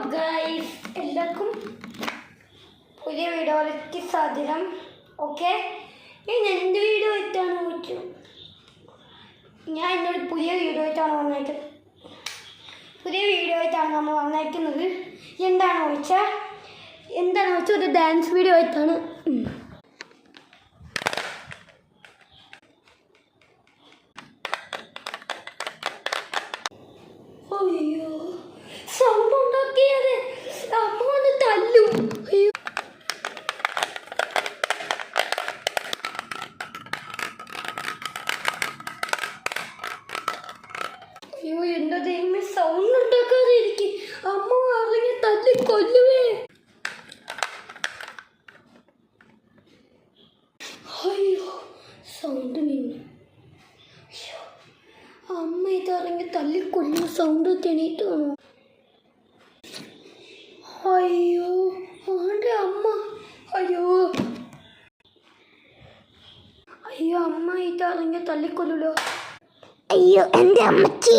Guys, എല്ലാവർക്കും പുതിയ വീഡിയോയിലേക്ക് സ്വാഗതം. ഓക്കെ, ഞാൻ എന്ത് വീഡിയോ ആയിട്ടാണ് ചോദിച്ചു? ഞാൻ എന്നോട് പുതിയ വീഡിയോ ആയിട്ടാണ് നമ്മൾ വന്നേക്കുന്നത്. എന്താണെന്ന് വെച്ചാൽ ഒരു ഡാൻസ് വീഡിയോ ആയിട്ടാണ്. അയ്യോ, സൗണ്ട് ഉണ്ടാക്കിയത് അമ്മ വന്ന് തല്ലും. അയ്യോ, അയ്യോ, എൻ്റെ ദൈവമേ, സൗണ്ട് ഉണ്ടാക്കാതെ ഇരിക്കും. അമ്മ അറിഞ്ഞ് തല്ലി കൊല്ലുവേ. അയ്യോ, സൗണ്ട് നിന്നു. അമ്മ ഇതറിഞ്ഞ് തല്ലിക്കൊല്ലും. സൗണ്ട് തെണീറ്റ് കാണുമോ? അയ്യോ, ആണ്ടെ അമ്മ. അയ്യോ അയ്യോ, അമ്മ ഇതറിഞ്ഞ് തല്ലിക്കൊല്ലല്ലോ. അയ്യോ, എൻ്റെ അമ്മച്ചി.